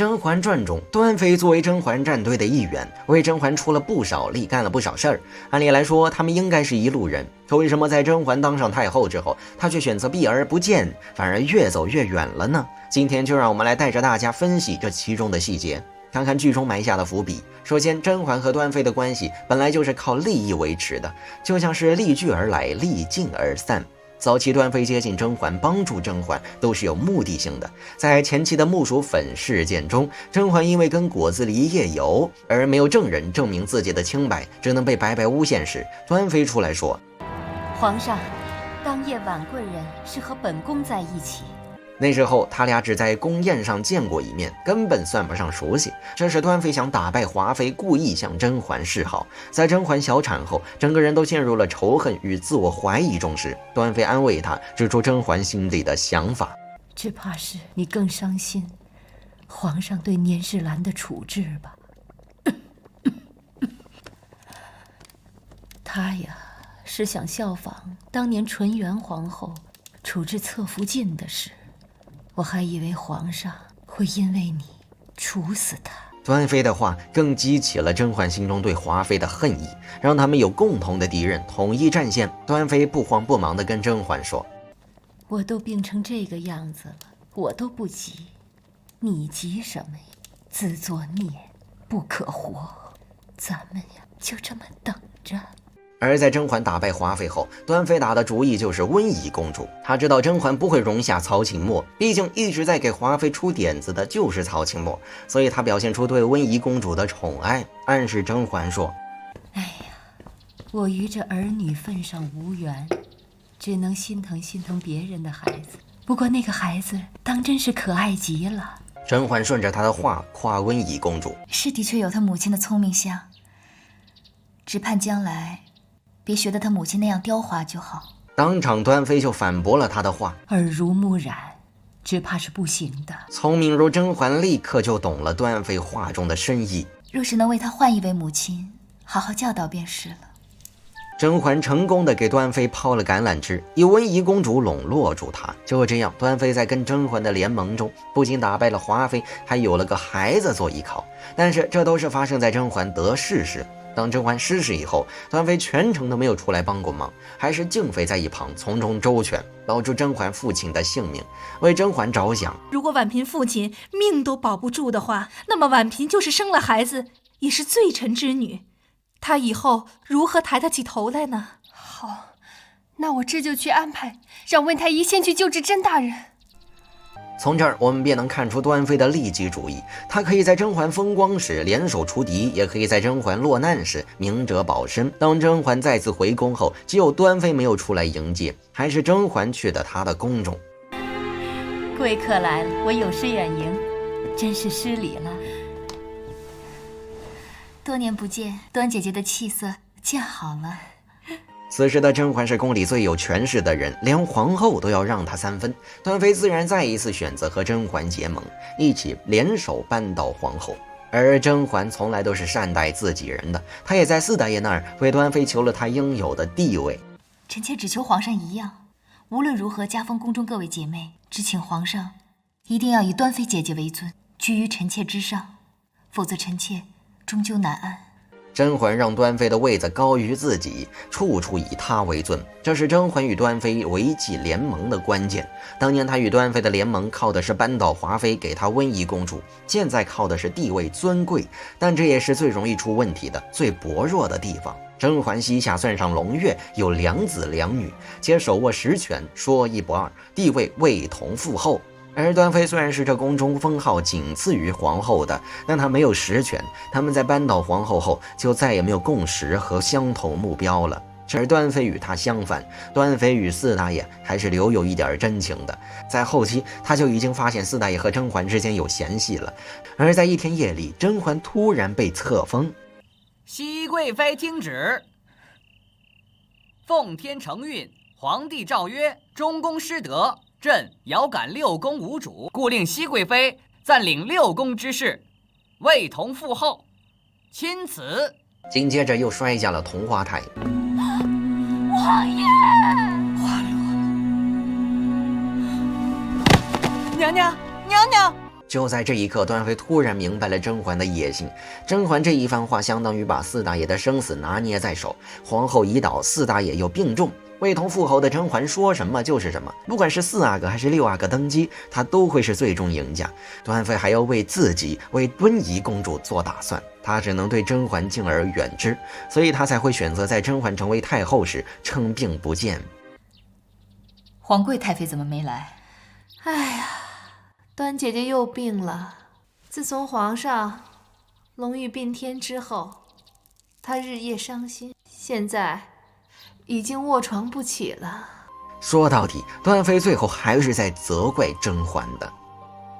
甄嬛传》中，端妃作为甄嬛战队的一员，为甄嬛出了不少力，干了不少事儿。按理来说，他们应该是一路人，可为什么在甄嬛当上太后之后，她却选择避而不见，反而越走越远了呢？今天就让我们来带着大家分析这其中的细节，看看剧中埋下的伏笔。首先，甄嬛和端妃的关系本来就是靠利益维持的，就像是利聚而来，利尽而散。早期端妃接近甄嬛，帮助甄嬛都是有目的性的。在前期的木薯粉事件中，甄嬛因为跟果子狸夜游而没有证人证明自己的清白，只能被白白诬陷时，端妃出来说：“皇上，当夜婉贵人是和本宫在一起。”那时候他俩只在宫宴上见过一面，根本算不上熟悉。这是端妃想打败华妃，故意向甄嬛示好。在甄嬛小产后，整个人都陷入了仇恨与自我怀疑中时，端妃安慰她，指出甄嬛心里的想法：“只怕是你更伤心皇上对年世兰的处置吧。他呀，是想效仿当年纯元皇后处置侧福晋的事。我还以为皇上会因为你处死他。”端妃的话更激起了甄嬛心中对华妃的恨意，让他们有共同的敌人，统一战线。端妃不慌不忙地跟甄嬛说：“我都病成这个样子了，我都不急，你急什么呀？自作孽不可活，咱们呀就这么等着。”而在甄嬛打败华妃后，端妃打的主意就是温宜公主。她知道甄嬛不会容下曹琴墨，毕竟一直在给华妃出点子的就是曹琴墨，所以她表现出对温宜公主的宠爱，暗示甄嬛说：“哎呀，我与这儿女份上无缘，只能心疼心疼别人的孩子。不过那个孩子当真是可爱极了。”甄嬛顺着她的话夸温宜公主：“是的确有她母亲的聪明相，只盼将来别学得他母亲那样刁滑就好。”当场端妃就反驳了他的话：“耳濡目染，只怕是不行的。”聪明如甄嬛立刻就懂了端妃话中的深意。若是能为她换一位母亲，好好教导便是了。甄嬛成功的给端妃抛了橄榄枝，以温宜公主笼络住她。就这样，端妃在跟甄嬛的联盟中，不仅打败了华妃，还有了个孩子做依靠。但是这都是发生在甄嬛得势时。当甄嬛失势以后，端妃全程都没有出来帮过忙，还是静妃在一旁从中周全，保住甄嬛父亲的性命，为甄嬛着想。如果婉嫔父亲命都保不住的话，那么婉嫔就是生了孩子，也是罪臣之女，她以后如何抬得起头来呢？好，那我这就去安排，让温太医先去救治甄大人。从这儿我们便能看出端妃的利己主义，她可以在甄嬛风光时联手除敌，也可以在甄嬛落难时明哲保身。当甄嬛再次回宫后，只有端妃没有出来迎接，还是甄嬛去的她的宫中。贵客来了，我有失远迎，真是失礼了。多年不见，端姐姐的气色见好了。此时的甄嬛是宫里最有权势的人，连皇后都要让她3分。端妃自然再一次选择和甄嬛结盟，一起联手扳倒皇后。而甄嬛从来都是善待自己人的，她也在四大爷那儿为端妃求了她应有的地位。臣妾只求皇上一样，无论如何加封宫中各位姐妹，只请皇上一定要以端妃姐姐为尊，居于臣妾之上，否则臣妾终究难安。甄嬛让端妃的位子高于自己，处处以她为尊，这是甄嬛与端妃维系联盟的关键。当年她与端妃的联盟靠的是扳倒华妃，给她温宜公主，现在靠的是地位尊贵，但这也是最容易出问题的、最薄弱的地方。甄嬛膝下算上胧月，有2子2女，且手握实权，说一不二，地位位同父后。而端妃虽然是这宫中封号仅次于皇后的，但她没有实权，他们在扳倒皇后后就再也没有共识和相同目标了。而端妃与她相反，端妃与四大爷还是留有一点真情的。在后期，她就已经发现四大爷和甄嬛之间有嫌隙了。而在一天夜里，甄嬛突然被册封：熹贵妃听旨，奉天承运，皇帝诏曰：中宫失德，朕遥感6宫无主，故令熹贵妃暂领6宫之事，位同父后，钦此。紧接着又摔下了桐花台。王爷，娘娘，娘娘！就在这一刻，端妃突然明白了甄嬛的野心。甄嬛这一番话，相当于把四大爷的生死拿捏在手。皇后已倒，四大爷又病重，为同父侯的甄嬛说什么就是什么。不管是4阿哥还是6阿哥登基，她都会是最终赢家。端妃还要为自己、为敦仪公主做打算，她只能对甄嬛敬而远之，所以她才会选择在甄嬛成为太后时称病不见。皇贵太妃怎么没来？哎呀，端姐姐又病了。自从皇上龙御并天之后，她日夜伤心，现在已经卧床不起了。说到底，端妃最后还是在责怪甄嬛的。